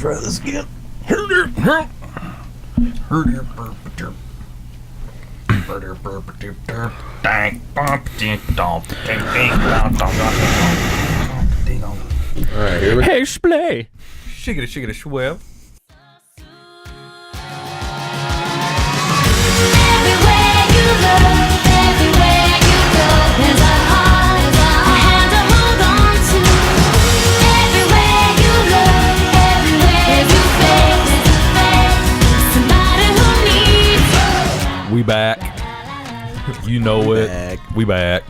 try this again. Alright, here we go. Hey, splay. Shiggity, shiggity, shweb. Everywhere you look, everywhere you go, there's a heart, a hand to hold on to. Everywhere you look, everywhere you face, somebody who needs. We back. You know it. We back.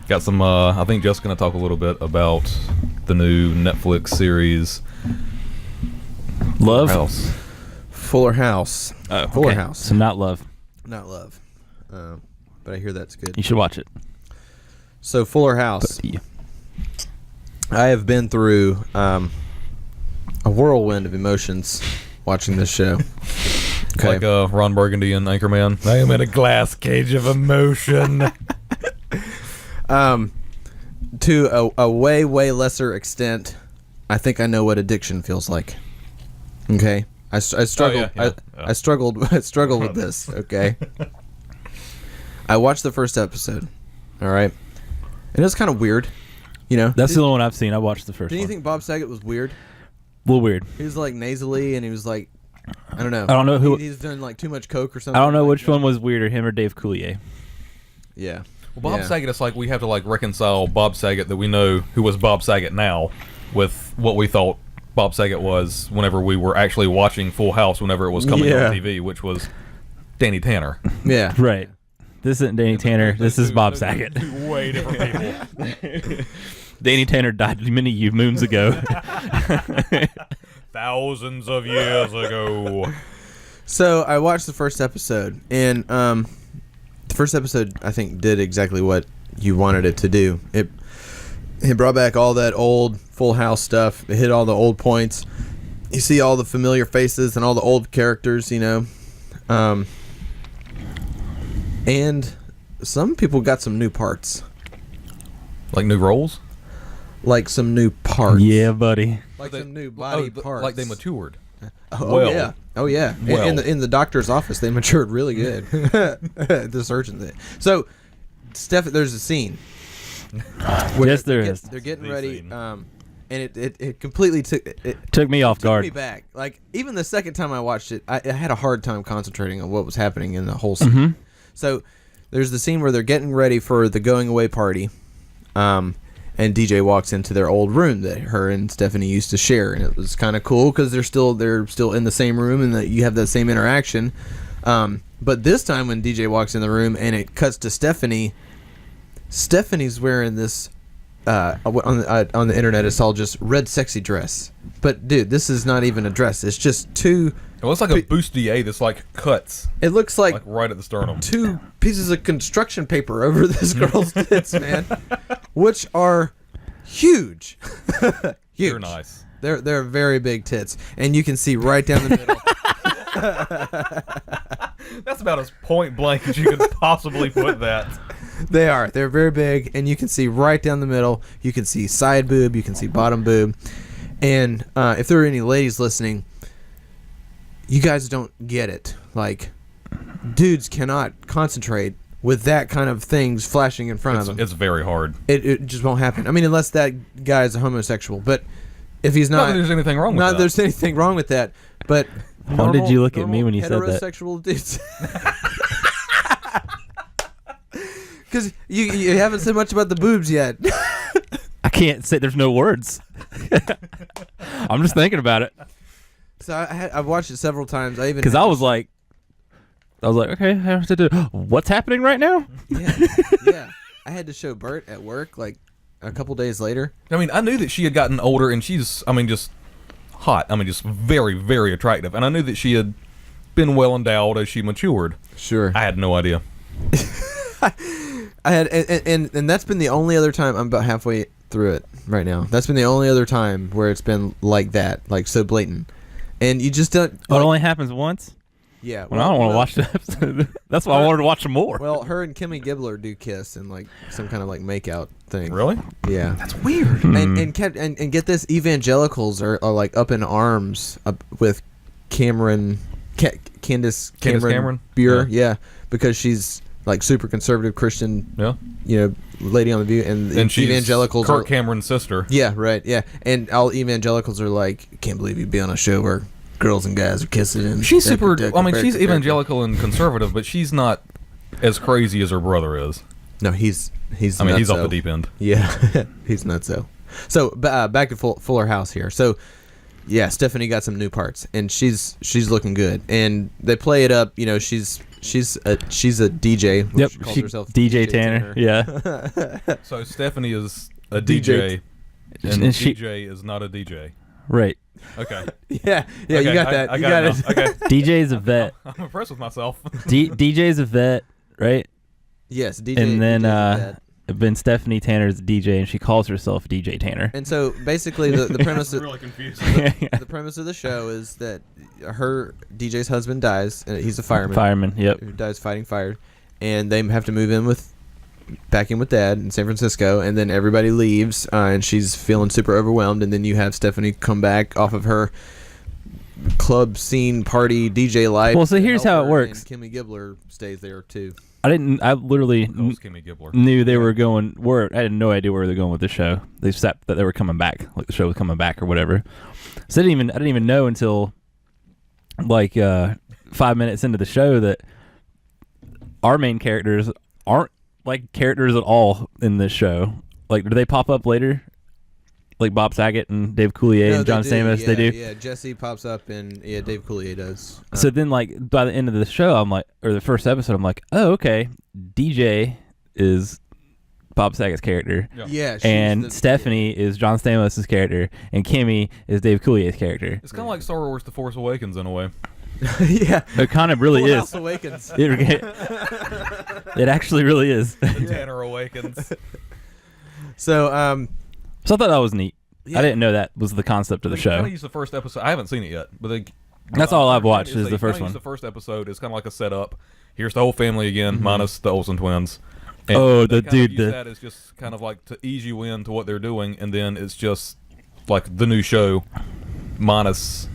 Got some, I think Jeff's going to talk a little bit about the new Netflix series, Love? House. Fuller House. Oh, Fuller okay. House. So not Love. Not Love. But I hear that's good. You should watch it. So Fuller House. Yeah. I have been through a whirlwind of emotions watching this show. Okay. Like Ron Burgundy and Anchorman. I am in a glass cage of emotion. To a way, way lesser extent, I think I know what addiction feels like. Okay? I struggled. yeah. I struggled with this, okay? I watched the first episode, all right? And it was kind of weird, you know? That's the only one I've seen. I watched the first Didn't you one. think Bob Saget was weird? A little weird. He was like nasally, and he was like, I don't know. I don't know who- He's done like too much coke or something. I don't know like which that. one was weirder, him or Dave Coulier. Yeah. Well, Bob Yeah. Saget, it's like we have to like reconcile Bob Saget that we know who was Bob Saget now with what we thought Bob Saget was whenever we were actually watching Full House whenever it was coming Yeah. on TV, which was Danny Tanner. Yeah. Right. This isn't Danny Tanner. This is Bob Those are Saget. two way different people. Danny Tanner died many moons ago. Thousands of years ago. So I watched the first episode, and the first episode I think did exactly what you wanted it to do. It brought back all that old Full House stuff. It hit all the old points. You see all the familiar faces and all the old characters, you know. And some people got some new parts, Like new roles? like some new parts. Yeah, buddy. Like some new body parts. Like they matured. Oh Well. yeah, oh yeah. Well. In the doctor's office, they matured really good. The surgeon. So, Steph, there's a scene. Yes, there is. They're getting The ready, scene. and it completely took Took me off guard. me back. Like even the second time I watched it, I had a hard time concentrating on what was happening in the whole scene. Mm-hmm. So, there's the scene where they're getting ready for the going away party. And DJ walks into their old room that her and Stephanie used to share, and it was kind of cool because they're still in the same room and that you have that same interaction. But this time when DJ walks in the room and it cuts to Stephanie's wearing this on the internet it's all just red sexy dress. But dude, this is not even a dress. It's just two. It looks like a bustier that's like cuts, It looks like right at the sternum. two pieces of construction paper over this girl's tits, man, which are huge. Huge. They're nice. They're very big tits, and you can see right down the middle. That's about as point blank as you could possibly put that. They are. They're very big, and you can see right down the middle. You can see side boob. You can see bottom boob. And if there are any ladies listening, you guys don't get it. Like, dudes cannot concentrate with that kind of things flashing in front of them. It's very hard. It just won't happen. I mean, unless that guy is a homosexual. But if he's Not not, that there's anything wrong with not that. there's anything wrong with that. But Why did you look at me when you said that? Heterosexual dudes. Because you haven't said much about the boobs yet. I can't say. There's no words. I'm just thinking about it So I've watched it several times. because I was like, okay, I have to do. What's happening right now? yeah. I had to show Bert at work like a couple days later. I mean, I knew that she had gotten older, and she's, I mean, just hot. I mean, just very, very attractive. And I knew that she had been well endowed as she matured. Sure. I had no idea. I had and that's been the only other time. I'm about halfway through it right now. That's been the only other time where it's been like that, like so blatant. And you just don't. Oh, it only happens once. Yeah. Well, I don't want to watch the episode. That's why I wanted to watch some more. Well, her and Kimmy Gibbler do kiss in like some kind of like make-out thing. Really? Yeah. That's weird. And get this, evangelicals are like up in arms with Candace Cameron? Bure, yeah, because she's like super conservative Christian, Yeah. lady on the View, and she's evangelicals Kirk are, Cameron's sister. yeah, right, yeah, and all evangelicals are like, can't believe you'd be on a show where girls and guys are kissing. And She's super. I mean, she's evangelical and conservative, but she's not as crazy as her brother is. No, he's. I mean, he's off the deep end. Yeah, he's nutso. So back to Fuller House here. So yeah, Stephanie got some new parts, and she's looking good, and they play it up. She's a DJ. Yep, She calls she, herself DJ Tanner. Yeah, So Stephanie is a DJ, and And she- DJ is not a DJ. right. Okay. Yeah, you Okay, got that. I You got got it. it. now. Okay. DJ's a vet. I'm impressed with myself. DJ's a vet, right? Yes, DJ. And then DJ's that. Ben Stephanie Tanner's a DJ, and she calls herself DJ Tanner. And so basically the premise really confused. the premise of the show is that her DJ's husband dies, and he's a fireman. Fireman. Yep. Who dies fighting fire, and they have to move back in with Dad in San Francisco, and then everybody leaves, and she's feeling super overwhelmed, and then you have Stephanie come back off of her club scene party DJ life. Well, so here's how it works. And Kimmy Gibbler stays there too. I literally Kimmy Gibbler. knew they were going. I had no idea where they're going with the show. They said that they were coming back, like the show was coming back or whatever. So I didn't even know until like 5 minutes into the show that our main characters aren't like characters at all in this show. Like, do they pop up later? Like Bob Saget and Dave Coulier and John Stamos, they do. Yeah, Jesse pops up, and Dave Coulier does. So then, like, by the end of the show, I'm like, or the first episode, I'm like, oh, okay, DJ is Bob Saget's character, Yeah, she's and Stephanie is John Stamos' character, and Kimmy is Dave Coulier's character. It's kind of like Star Wars: The Force Awakens in a way. yeah, It kind of really Full is. House Awakens. It actually really is. The Tanner Awakens. So So I thought that was neat. Yeah. I didn't know that was the concept of the They show. kinda use the first episode. I haven't seen it yet, but That's all I've watched is they the first kinda one. use the first episode is kind of like a setup. Here's the whole family again, minus the Olsen twins. And Oh, they the kinda dude, use that is just kind of like to ease you into what they're doing, and then it's just like the new show, minus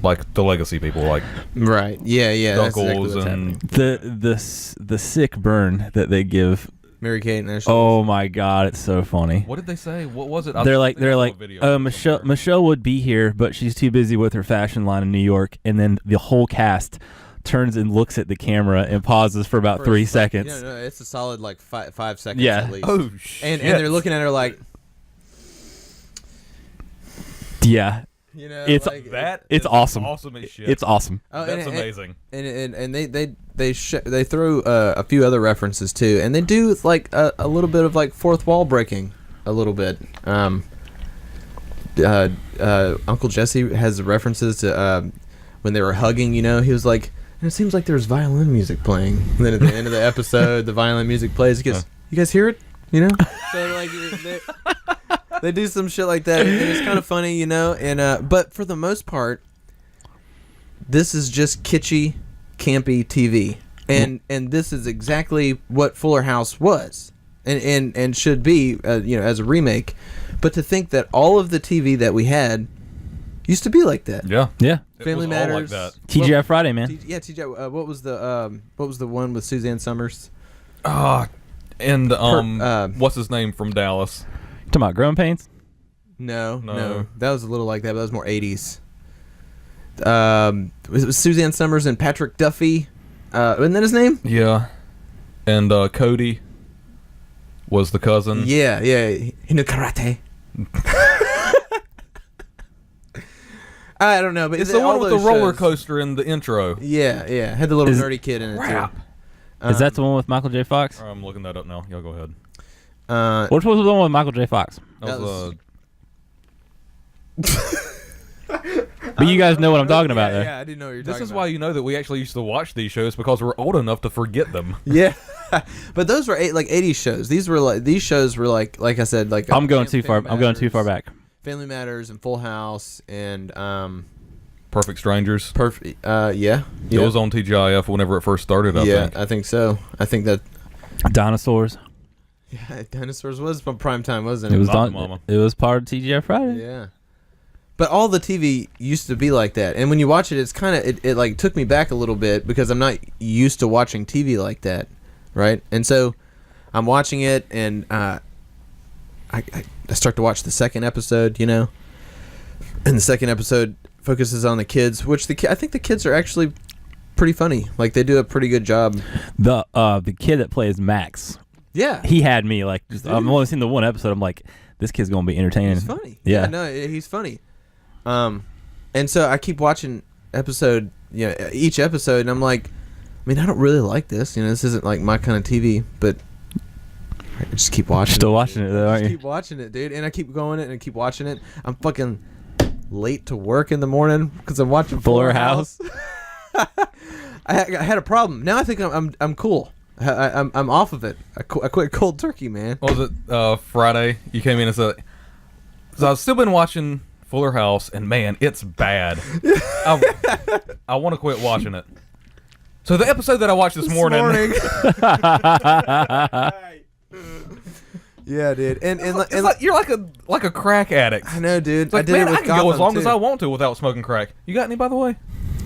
like the legacy people, like right, yeah, that's exactly Duckles what's and happening. the sick burn that they give. Mary Kate and Ashley. Oh my god, it's so funny. what did they say? What was it? They're like, Video Michelle would be here, but she's too busy with her fashion line in New York. And then the whole cast turns and looks at the camera and pauses for about 3 seconds. Yeah, no, it's a solid like 5 seconds Yeah. at least. Oh shit! and they're looking at her like, Yeah, It's- like, that. It's is awesome. Awesome as shit. it's awesome. Oh, That's and- amazing. And they throw a few other references too, and they do like a little bit of like fourth wall breaking, a little bit. Uncle Jesse has references to when they were hugging. He was like, and it seems like there's violin music playing. And then at the end of the episode, the violin music plays. He goes, "You guys hear it?" So like they do some shit like that, and it's kind of funny, And but for the most part, this is just kitschy, campy TV, and this is exactly what Fuller House was, and should be, as a remake. But to think that all of the TV that we had used to be like that. Yeah. Yeah, It Family was all Matters. like that. TGI Friday, man. TJ. What was the one with Suzanne Summers? And what's his name from Dallas? Talking about Growing Pains. No, that was a little like that, but that was more 80s. It was Suzanne Summers and Patrick Duffy. Isn't that his name? Yeah. And Cody was the cousin. Yeah. He knew karate. I don't know, but It's the all one with the those roller shows- coaster in the intro. Yeah, had the little Is- nerdy kid in it Crap. too. Is that the one with Michael J. Fox? I'm looking that up now. Y'all go ahead. Which was the one with Michael J. Fox? That was, But you guys know what I'm talking about, though. Yeah, I didn't know what you're this talking is about. why you know that we actually used to watch these shows, because we're old enough to forget them. Yeah, but those were 80s shows. These shows were like I said, like I'm going too far. I'm going too far back. Family Matters and Full House and Perfect Strangers. Perfect. Yeah. It was on TGIF whenever it first started, I think. I think so. I think that. Dinosaurs. Yeah, Dinosaurs was from prime time, wasn't it? It was Mama. It was part of TGI Friday. Yeah. But all the TV used to be like that, and when you watch it, it's kind of it like took me back a little bit because I'm not used to watching TV like that, right? And so I'm watching it, and I start to watch the second episode, and the second episode focuses on the kids, which I think the kids are actually pretty funny. Like they do a pretty good job. The kid that plays Max, Yeah, he had me like. I've only seen the one episode. I'm like, this kid's gonna be entertaining. he's funny. Yeah. No, he's funny. And so I keep watching each episode, and I'm like, I don't really like this. This isn't like my kind of TV, but I just keep watching. Still watching it though, aren't you? Keep watching it, dude, and I keep going it and keep watching it. I'm fucking late to work in the morning because I'm watching Fuller House. I had a problem. Now I think I'm cool. I'm off of it. I quit cold turkey, man. What was it? Friday, you came in and said, so I've still been watching Fuller House, and man, it's bad. I want to quit watching it. So the episode that I watched this morning. Yeah, dude, and like, you're like a crack addict. I know, dude. It's like, I did it with I can go as long Gotham, as I want to without smoking crack. You got any, by the way?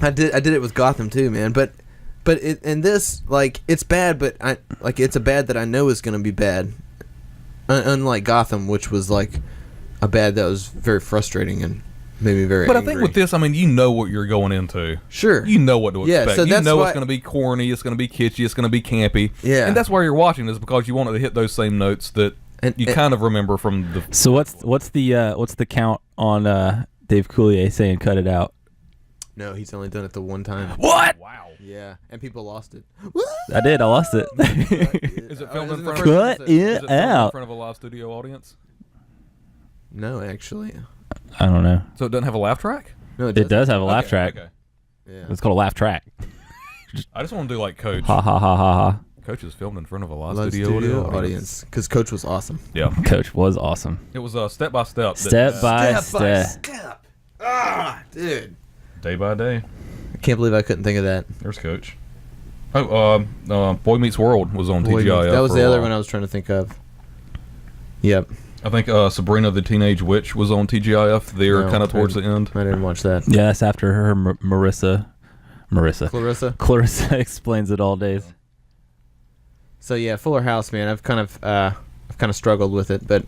I did it with Gotham too, man. But in this, like, it's bad, but it's a bad that I know is gonna be bad. Unlike Gotham, which was like a bad that was very frustrating and made me very. But angry. I think with this, you know what you're going into. Sure. You know what to expect. Yeah, so that's it's why- going to be corny. It's going to be kitschy. It's going to be campy. Yeah. And that's why you're watching this, because you want it to hit those same notes that you kind of remember from the. So what's the count on Dave Coulier saying cut it out? No, he's only done it the one time. What? Wow. Yeah, and people lost it. I did. I lost it. Is it filmed in front of Cut is it it filmed in out. front of a live studio audience? No, actually. I don't know. So it doesn't have a laugh track? No, It does have a laugh Okay, track. Okay. Yeah. It's called a laugh track. I just want to do like Coach. Ha ha ha ha ha. Coach is filmed in front of a live Live studio audience. audience, because Coach was awesome. Yeah. Coach was awesome. It was step by step. Step by step. step. Ah, dude. Day by day. I can't believe I couldn't think of that. There's Coach. Oh, Boy Meets World was on TGIF. That was for the a other while. one I was trying to think of. Yep. I think Sabrina the Teenage Witch was on TGIF there, No, kind of towards I the end. I didn't watch that. Yeah, that's after her Marissa. Clarissa. Explains it all days. So yeah, Fuller House, man. I've kind of struggled with it, but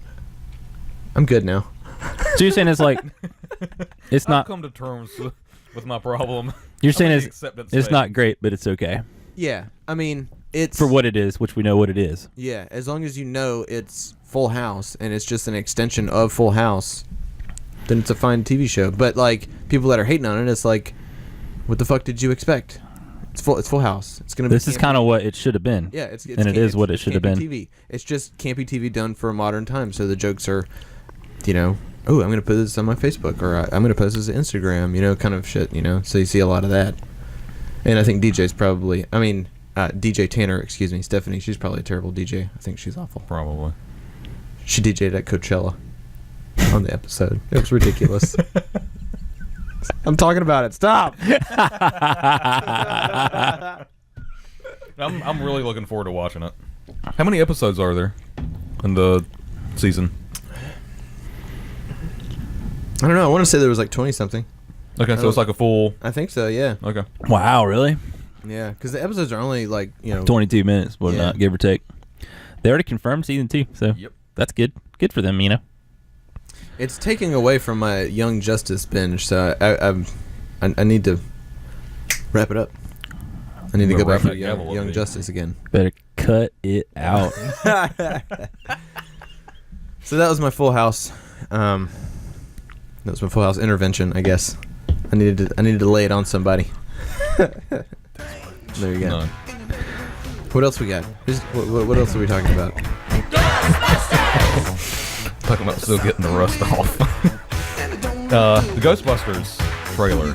I'm good now. So you're saying it's like it's I've not. come to terms with my problem. You're saying I'm in the it's acceptance it's stage. not great, but it's okay Yeah, I mean it's for what it is, which we know what it is. Yeah, as long as you know it's Full House and it's just an extension of Full House, then it's a fine TV show. But like people that are hating on it, it's like, what the fuck did you expect? It's Full House. It's gonna be. This is campy. kind of what it should have been. Yeah, it's and it is what it should have been. TV. It's just campy TV done for a modern time. So the jokes are, oh, I'm gonna put this on my Facebook, or I'm gonna post this on Instagram, kind of shit, So you see a lot of that. And I think DJ's probably, DJ Tanner, excuse me, Stephanie, she's probably a terrible DJ. I think she's awful. Probably. She DJ'd at Coachella on the episode. It was ridiculous. I'm talking about it. Stop. I'm really looking forward to watching it. How many episodes are there in the season? I don't know. I want to say there was like 20 something. Okay, so it's like a full. I think so. Yeah. Okay. Wow, really? Yeah, because the episodes are only like 22 minutes, whatnot, Yeah. give or take. They already confirmed season 2, so Yep. that's good. Good for them, It's taking away from my Young Justice binge, so I need to wrap it up. I need to go back to Young Justice again. Better cut it out. So that was my Full House. That was my Full House intervention, I guess. I needed to lay it on somebody. There you go. None. What else we got? What else are we talking about? Talking about still getting the rust off. The Ghostbusters trailer.